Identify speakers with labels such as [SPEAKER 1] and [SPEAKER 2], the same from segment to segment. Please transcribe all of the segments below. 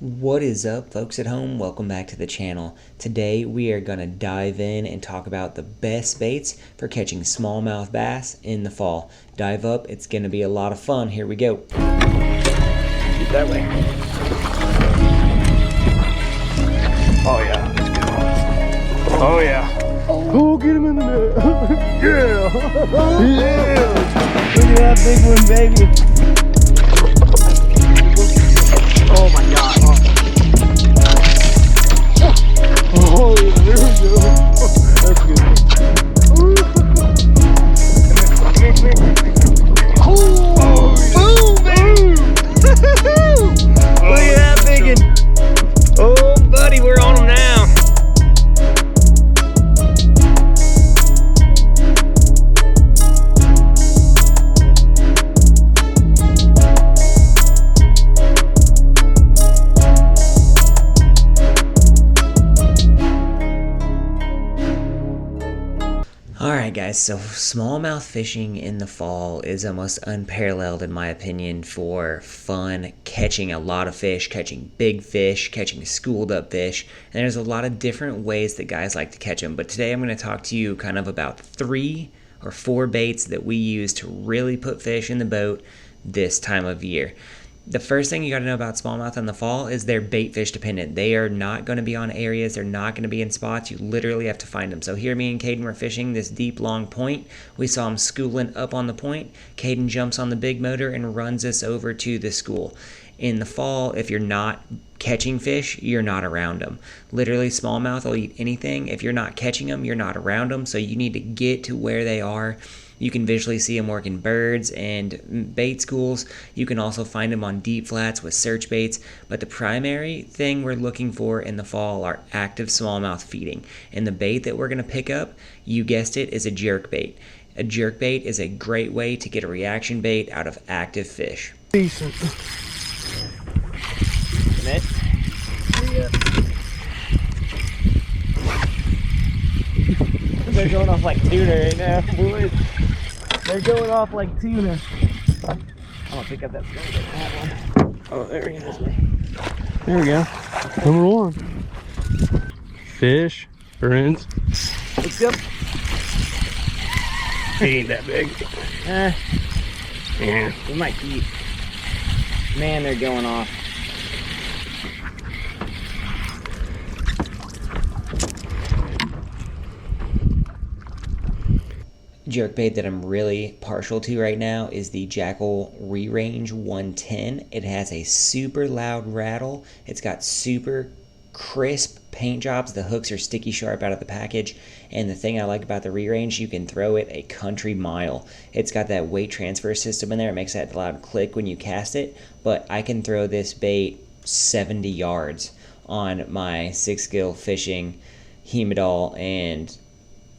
[SPEAKER 1] What is up, folks at home? Welcome back to the channel. Today we are going to dive in and talk about the best baits for catching smallmouth bass in the fall. Dive up, it's going to be a lot of fun. Here we go. Keep that way.
[SPEAKER 2] Oh yeah. Oh yeah. Oh, get him in the net. Yeah. Yeah. Look at that big one, baby. Oh my god. Oh yeah, there we go. That's good. Oh, boom, baby. Look at that biggin. Oh buddy, we're on them now.
[SPEAKER 1] Alright guys, so smallmouth fishing in the fall is almost unparalleled in my opinion for fun, catching a lot of fish, catching big fish, catching schooled up fish, and there's a lot of different ways that guys like to catch them. But today I'm going to talk to you kind of about 3 or 4 baits that we use to really put fish in the boat this time of year. The first thing you got to know about smallmouth in the fall is they're bait fish dependent. They are not going to be on areas. They're not going to be in spots. You literally have to find them. So here me and Caden were fishing this deep, long point. We saw him schooling up on the point. Caden jumps on the big motor and runs us over to the school. In the fall, if you're not catching fish, you're not around them. Literally, smallmouth will eat anything. If you're not catching them, you're not around them. So you need to get to where they are. You can visually see them working birds and bait schools. You can also find them on deep flats with search baits. But the primary thing we're looking for in the fall are active smallmouth feeding. And the bait that we're going to pick up, you guessed it, is a jerkbait. A jerkbait is a great way to get a reaction bait out of active fish.
[SPEAKER 2] Decent.
[SPEAKER 1] Net?
[SPEAKER 2] Yeah.
[SPEAKER 1] They're going off like tuna right now, boys.
[SPEAKER 2] They're going off like tuna.
[SPEAKER 1] I'm gonna pick up that one.
[SPEAKER 2] Oh, there he is. There we go. Number 1. Fish, friends.
[SPEAKER 1] Let's go.
[SPEAKER 2] He ain't that big. Yeah.
[SPEAKER 1] We might eat. Man, they're going off. Jerkbait that I'm really partial to right now is the Jackal Re-Range 110. It has a super loud rattle. It's got super crisp paint jobs. The hooks are sticky sharp out of the package. And the thing I like about the Re-Range, you can throw it a country mile. It's got that weight transfer system in there. It makes that loud click when you cast it. But I can throw this bait 70 yards on my 6-gill fishing Hemadol, and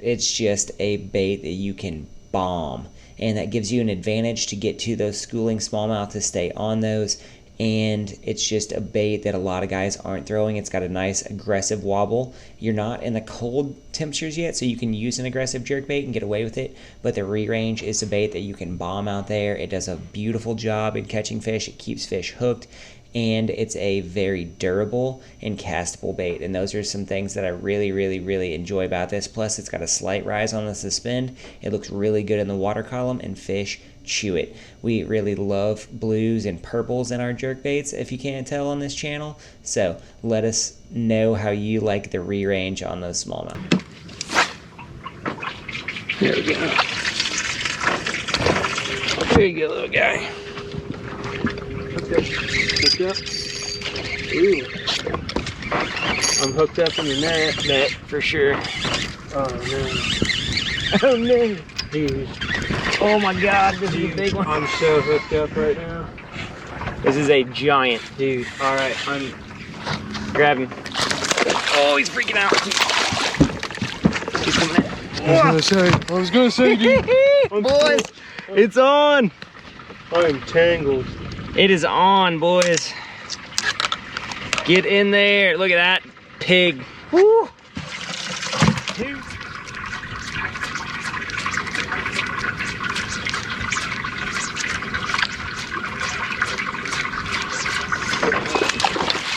[SPEAKER 1] it's just a bait that you can bomb, and that gives you an advantage to get to those schooling smallmouth, to stay on those. And it's just a bait that a lot of guys aren't throwing. It's got a nice aggressive wobble. You're not in the cold temperatures yet, so you can use an aggressive jerkbait and get away with it, but the Re-Range is a bait that you can bomb out there. It does a beautiful job in catching fish. It keeps fish hooked, and it's a very durable and castable bait. And those are some things that I really enjoy about this. Plus, it's got a slight rise on the suspend. It looks really good in the water column, and fish chew it. We really love blues and purples in our jerkbaits, if you can't tell on this channel. So let us know how you like the Re-Range on those smallmouth.
[SPEAKER 2] There we go. There you go, little guy. Hooked up. Ooh. I'm hooked up in the net for sure. Oh no. Oh no. Dude.
[SPEAKER 1] Oh my god, this is a big one.
[SPEAKER 2] I'm so hooked up right now.
[SPEAKER 1] This is a giant.
[SPEAKER 2] Dude, alright, I'm
[SPEAKER 1] grabbing. Oh, he's freaking out. He's coming in.
[SPEAKER 2] I was gonna say, dude.
[SPEAKER 1] Boys, it's on.
[SPEAKER 2] I'm tangled.
[SPEAKER 1] It is on, boys. Get in there. Look at that pig. Woo.
[SPEAKER 2] Dude.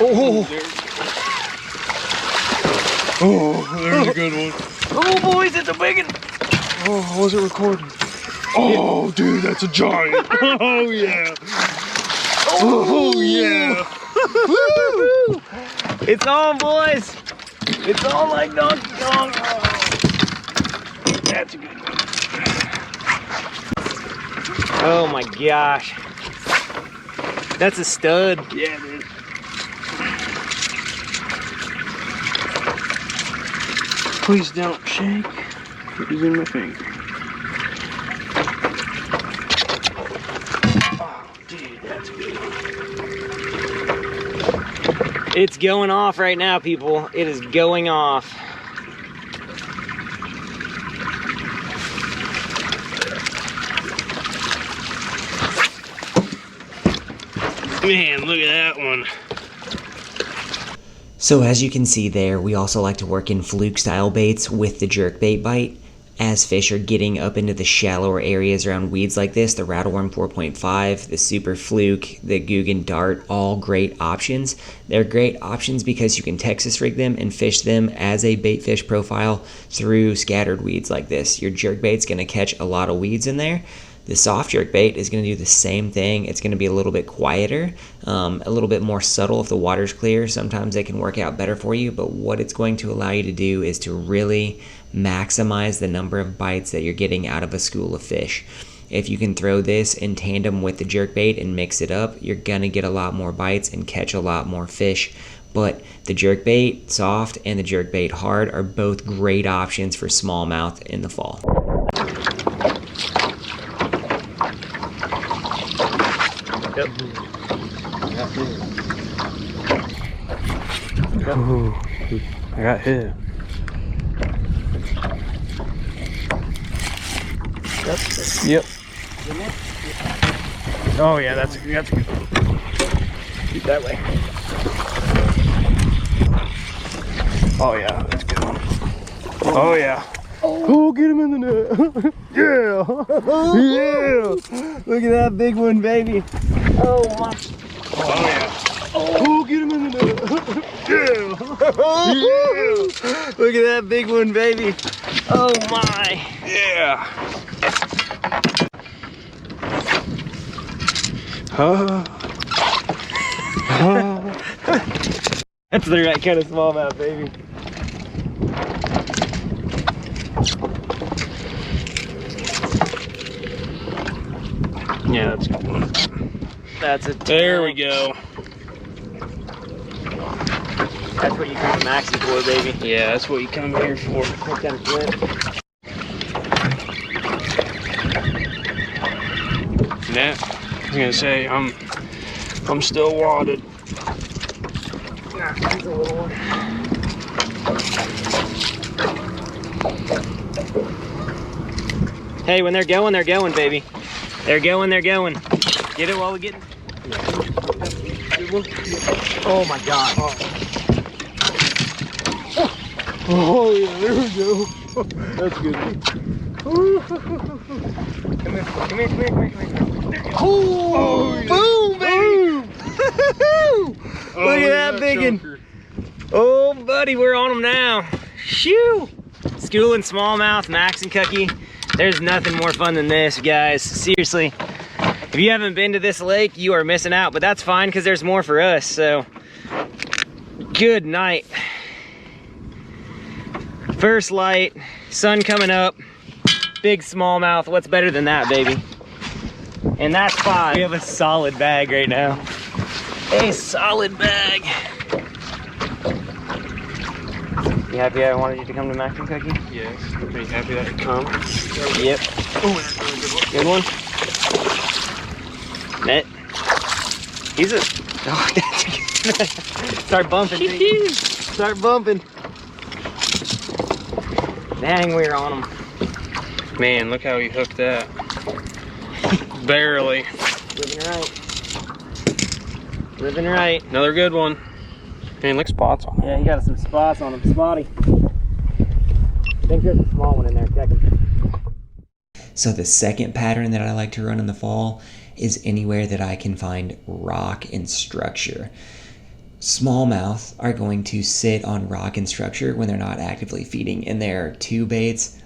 [SPEAKER 2] Oh, there's a good one.
[SPEAKER 1] Oh, boys, it's a big one.
[SPEAKER 2] Oh, was it recording? Oh, dude, that's a giant. Oh, yeah. Oh, yeah.
[SPEAKER 1] Woo! It's on, boys. It's on like Donkey Kong.
[SPEAKER 2] That's a good one.
[SPEAKER 1] Oh my gosh. That's a stud.
[SPEAKER 2] Yeah, it is. Please don't shake. He's in my finger. Oh, dude, that's a good one.
[SPEAKER 1] It's going off right now, people. It is going off.
[SPEAKER 2] Man, look at that one.
[SPEAKER 1] So as you can see there, we also like to work in fluke style baits with the jerkbait bite. As fish are getting up into the shallower areas around weeds like this, the Rattleworm 4.5, the Super Fluke, the Guggen Dart, all great options. They're great options because you can Texas rig them and fish them as a bait fish profile through scattered weeds like this. Your jerkbait's going to catch a lot of weeds in there. The soft jerkbait is going to do the same thing. It's going to be a little bit quieter, a little bit more subtle if the water's clear. Sometimes it can work out better for you, but what it's going to allow you to do is to really maximize the number of bites that you're getting out of a school of fish. If you can throw this in tandem with the jerkbait and mix it up, you're going to get a lot more bites and catch a lot more fish. But the jerkbait soft and the jerkbait hard are both great options for smallmouth in the fall.
[SPEAKER 2] Yep. Ooh, I got hit. Yep. Oh yeah, that's a good one. Keep that way. Oh yeah, that's a good one. Oh yeah. Oh, get him in the net. Yeah. Yeah.
[SPEAKER 1] Look at that big one, baby. Oh my.
[SPEAKER 2] Oh yeah. Oh, get him in the net. Yeah. Yeah.
[SPEAKER 1] Look at that big one, baby. Oh my.
[SPEAKER 2] Yeah.
[SPEAKER 1] That's the right kind of smallmouth, baby.
[SPEAKER 2] Yeah, that's a good one.
[SPEAKER 1] That's a
[SPEAKER 2] There we go.
[SPEAKER 1] That's what you come to Maxie for, baby.
[SPEAKER 2] Yeah, that's what you come here for.
[SPEAKER 1] What kind of flip?
[SPEAKER 2] Nah, I was gonna say I'm still wadded.
[SPEAKER 1] Nah, he's a little one. Hey, when they're going, baby. They're going. Get it while we get it. Oh my God.
[SPEAKER 2] Oh yeah, there we go. That's good.
[SPEAKER 1] Come here.
[SPEAKER 2] Oh, yeah.
[SPEAKER 1] Boom, baby.
[SPEAKER 2] Oh,
[SPEAKER 1] Look at that biggin. Oh, buddy, we're on them now. Shoo! School and smallmouth, Max and Cookie. There's nothing more fun than this, guys. Seriously. If you haven't been to this lake, you are missing out, but that's fine because there's more for us, so good night. First light, sun coming up, big smallmouth. What's better than that, baby? And that's 5. We have a solid bag right now. A solid bag. You happy I wanted you to come to Max and Cookie?
[SPEAKER 2] Yes. Are you happy that it come?
[SPEAKER 1] Yep.
[SPEAKER 2] Oh, there's a really
[SPEAKER 1] Good one. Net. He's a. Oh, start bumping. Start bumping. Dang, we're on him.
[SPEAKER 2] Man, look how he hooked that. Barely.
[SPEAKER 1] Living right. Living right.
[SPEAKER 2] Another good one. Man, look spots on him.
[SPEAKER 1] Yeah, he got some spots on him. Spotty. I think there's a small one in there. Check him. So the second pattern that I like to run in the fall is anywhere that I can find rock and structure. Smallmouth are going to sit on rock and structure when they're not actively feeding, and there are two baits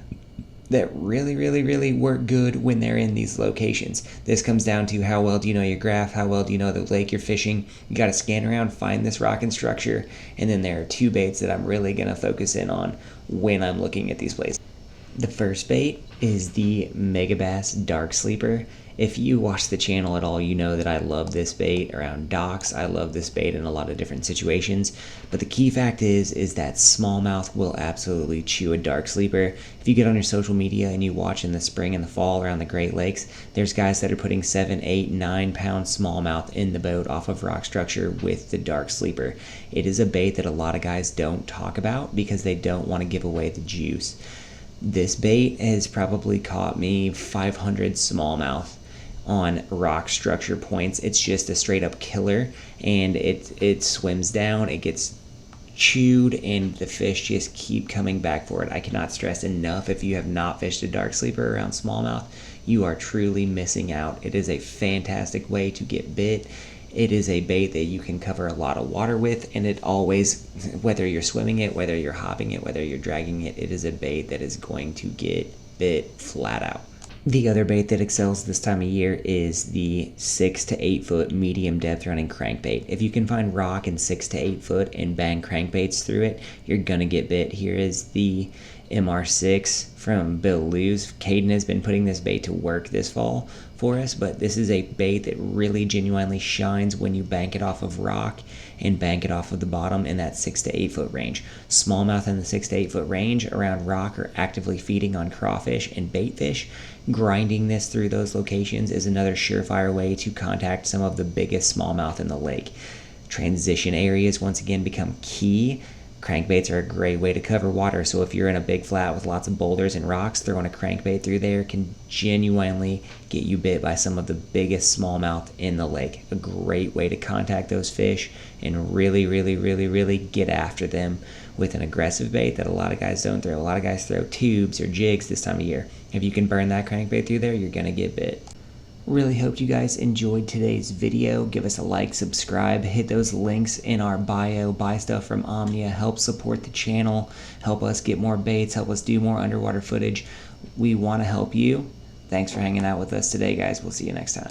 [SPEAKER 1] that really work good when they're in these locations. This comes down to how well do you know your graph, how well do you know the lake you're fishing. You got to scan around, find this rock and structure, and then there are two baits that I'm really going to focus in on when I'm looking at these places. The first bait is the Megabass Dark Sleeper. If you watch the channel at all, you know that I love this bait around docks. I love this bait in a lot of different situations. But the key fact is that smallmouth will absolutely chew a dark sleeper. If you get on your social media and you watch in the spring and the fall around the Great Lakes, there's guys that are putting 7, 8, 9 pound smallmouth in the boat off of rock structure with the dark sleeper. It is a bait that a lot of guys don't talk about because they don't want to give away the juice. This bait has probably caught me 500 smallmouth on rock structure points. It's just a straight up killer, and it swims down, it gets chewed, and the fish just keep coming back for it. I cannot stress enough, if you have not fished a dark sleeper around smallmouth, you are truly missing out. It is a fantastic way to get bit. It is a bait that you can cover a lot of water with, and it always, whether you're swimming it, whether you're hopping it, whether you're dragging it, it is a bait that is going to get bit flat out. The other bait that excels this time of year is the 6 to 8 foot medium depth running crankbait. If you can find rock in 6 to 8 foot and bang crankbaits through it, you're gonna get bit. Here is the MR6 from Bill Lou's. Caden has been putting this bait to work this fall for us, but this is a bait that really genuinely shines when you bank it off of rock and bank it off of the bottom in that 6 to 8 foot range. Smallmouth in the 6 to 8 foot range around rock are actively feeding on crawfish and bait fish. Grinding this through those locations is another surefire way to contact some of the biggest smallmouth in the lake. Transition areas once again become key. Crankbaits are a great way to cover water, so if you're in a big flat with lots of boulders and rocks, throwing a crankbait through there can genuinely get you bit by some of the biggest smallmouth in the lake. A great way to contact those fish and really get after them with an aggressive bait that a lot of guys don't throw. A lot of guys throw tubes or jigs this time of year. If you can burn that crankbait through there, you're gonna get bit. Really hope you guys enjoyed today's video. Give us a like, subscribe, hit those links in our bio, buy stuff from Omnia, help support the channel, help us get more baits, help us do more underwater footage. We want to help you. Thanks for hanging out with us today, guys. We'll see you next time.